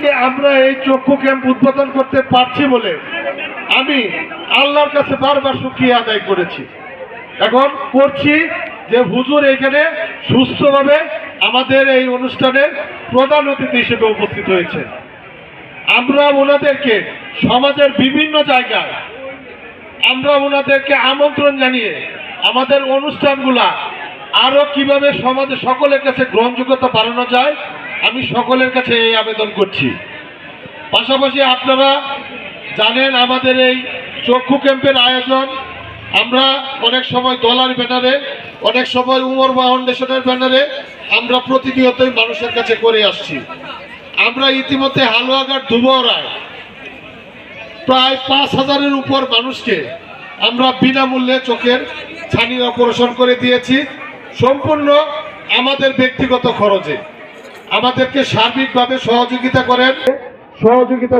আজকে আমরা এই চক্ষু ক্যাম্প উদ্বোধন করতে পারছি বলে আমি আল্লাহর কাছে বারবার শুকরিয়া আদায় করেছি, এখন করছি যে হুজুর এখানে সুস্থভাবে আমাদের এই অনুষ্ঠানের প্রধান অতিথি হিসেবে উপস্থিত হয়েছে। আমরা ওনাদেরকে সমাজের বিভিন্ন জায়গায় আমরা ওনাদেরকে আমন্ত্রণ জানিয়ে আমাদের অনুষ্ঠানগুলা আরো কিভাবে সমাজে সকলের কাছে গ্রহণযোগ্যতা বাড়ানো যায় আমি সকলের কাছে এই আবেদন করছি। পাশাপাশি আপনারা জানেন আমাদের এই চক্ষু ক্যাম্পের আয়োজন আমরা অনেক সময় ডলার ব্যানারে, অনেক সময় উমর ফাউন্ডেশনের ব্যানারে আমরা প্রতিনিয়তই মানুষের কাছে করে আসছি। আমরা ইতিমধ্যে হালুয়াঘাট দুবরায় প্রায় 5,000-এর উপর মানুষকে আমরা বিনামূল্যে চোখের ছানি অপারেশন করে দিয়েছি, সম্পূর্ণ আমাদের ব্যক্তিগত খরচে। আমাদেরকে সার্বিকভাবে সহযোগিতা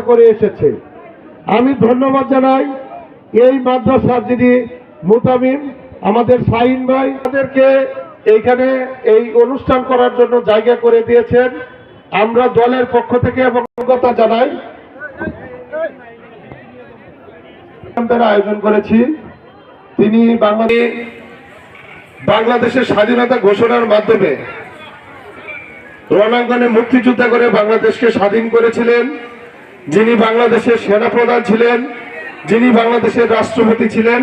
করে এসেছে। আমি ধন্যবাদ জানাই এই মাদ্রাসার যিনি মুতামিম আমাদের শাহিন ভাই, আমাদেরকে এইখানে এই অনুষ্ঠান করার জন্য জায়গা করে দিয়েছেন। আমরা দলের পক্ষ থেকে এবং কৃতজ্ঞতা জানাই। আয়োজন করেছি তিনি বাংলাদেশের স্বাধীনতা ঘোষণার মাধ্যমে রণাঙ্গনে মুক্তিযুদ্ধ করে বাংলাদেশকে স্বাধীন করেছিলেন, যিনি বাংলাদেশের সেনাপ্রধান ছিলেন, যিনি বাংলাদেশের রাষ্ট্রপতি ছিলেন।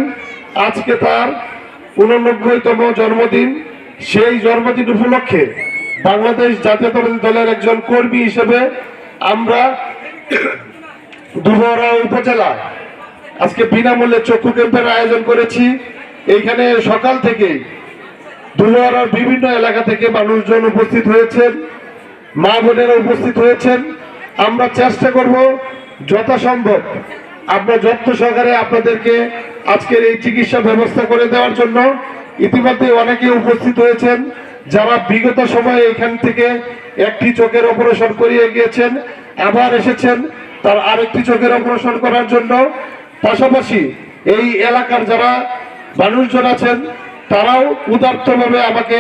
আজকে তার 89তম জন্মদিন। সেই জন্মদিন উপলক্ষে বাংলাদেশ জাতীয়তাবাদী দলের একজন কর্মী হিসেবে আমরা দুবরা উপজেলা আজকে বিনামূল্যে চক্ষু ক্যাম্পের আয়োজন করেছি। এইখানে সকাল থেকে দুবরার বিভিন্ন এলাকা থেকে মানুষজন উপস্থিত হয়েছেন, মা বোনেরা উপস্থিত হয়েছেন। আমরা চেষ্টা করব যথাসম্ভব আমরা যত্ন সহকারে আপনাদেরকে আজকের এই চিকিৎসা ব্যবস্থা করে দেওয়ার জন্য। ইতিমধ্যে অনেকে উপস্থিত হয়েছেন যারা বিগত সময়ে এখান থেকে একটি চোখের অপারেশন করিয়ে গিয়েছেন, আবার এসেছেন তার আরেকটি চোখের অপারেশন করার জন্য। পাশাপাশি এই এলাকার যারা মানুষজন আছেন তারাও উদারভাবে আমাকে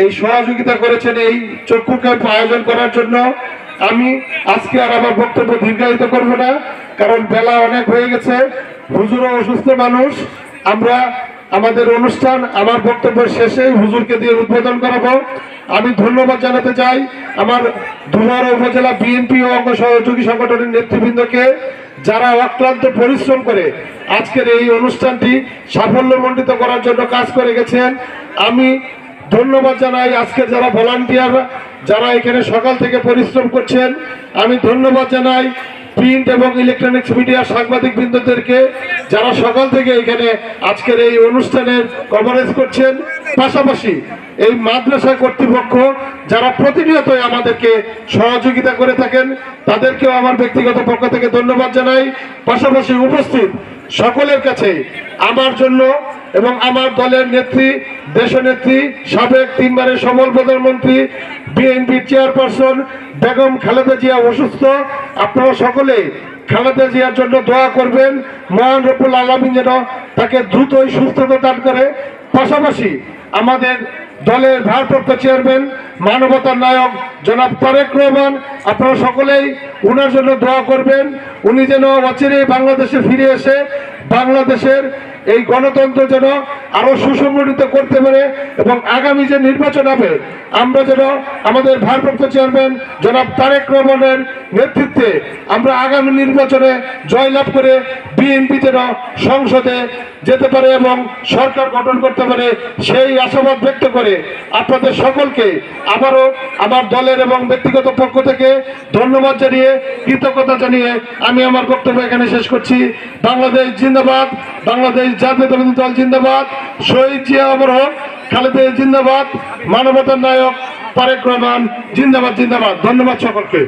এই সহযোগিতা করেছেন এই চক্ষু ক্যাম্প আয়োজন করার জন্য। আমি আজকে আর আমার বক্তব্য দীর্ঘায়িত করব না, কারণ বেলা অনেক হয়ে গেছে, হুজুরও অসুস্থ মানুষ। আমরা আমাদের অনুষ্ঠান আমার বক্তব্যের শেষে হুজুরকে দিয়ে উদ্বোধন করাবো। আমি ধন্যবাদ জানাতে চাই আমার দুবরা উপজেলা বিএনপি ও অঙ্গ সহযোগী সংগঠনের নেতৃবৃন্দকে, যারা অক্লান্ত পরিশ্রম করে আজকের এই অনুষ্ঠানটি সাফল্যমণ্ডিত করার জন্য কাজ করে গেছেন। আমি ধন্যবাদ জানাই আজকের যারা ভলান্টিয়ার যারা এখানে সকাল থেকে পরিশ্রম করছেন। আমি ধন্যবাদ জানাই প্রিন্ট এবং ইলেকট্রনিক্স মিডিয়া সাংবাদিক বৃন্দদেরকে যারা সকাল থেকে এখানে আজকের এই অনুষ্ঠানের কভারেজ করছেন। পাশাপাশি এই মাদ্রাসা কর্তৃপক্ষ যারা প্রতিনিয়তই আমাদেরকে সহযোগিতা করে থাকেন তাদেরকেও আমার ব্যক্তিগত পক্ষ থেকে ধন্যবাদ জানাই। পাশাপাশি উপস্থিত সকলের কাছে আমার জন্য এবং আমার দলের নেত্রী, দেশনেত্রী, সাবেক 3 বারের সমল প্রধানমন্ত্রী, বিএনপির চেয়ারপারসন বেগম খালেদা জিয়া অসুস্থ। আপনারা সকলে খালেদা জিয়ার জন্য দোয়া করবেন, মহান রব্বুল আলামিন যেন তাকে দ্রুতই সুস্থতা দান করে। পাশাপাশি আমাদের দলের ভারপ্রাপ্ত চেয়ারম্যান, মানবতার নায়ক জনাব তারেক রহমান, আপনারা সকলেই ওনার জন্য দোয়া করবেন। উনি যেন অচিরেই বাংলাদেশে ফিরে এসে বাংলাদেশের এই গণতন্ত্র যেন আরো সুসংগঠিত করতে পারে এবং আগামী যে নির্বাচন হবে আমরা যেন আমাদের ভারপ্রাপ্ত চেয়ারম্যান জনাব তারেক রহমানের নেতৃত্বে আমরা আগামী নির্বাচনে জয়লাভ করে বিএনপি যেন সংসদে যেতে পারে এবং সরকার গঠন করতে পারে সেই আশাবাদ ব্যক্ত করে আপনাদের সকলকে আবারও আমার দলের এবং ব্যক্তিগত পক্ষ থেকে ধন্যবাদ জানিয়ে কৃতজ্ঞতা জানিয়ে আমি আমার বক্তব্য এখানে শেষ করছি। বাংলাদেশ জিন্দাবাদ, বাংলাদেশ জাতীয়তাবাদী দল জিন্দাবাদ, শহীদ জিয়া অমর হোক, খালেদা জিন্দাবাদ, মানবতার নায়ক তারেক রহমান জিন্দাবাদ জিন্দাবাদ। ধন্যবাদ সকলকে।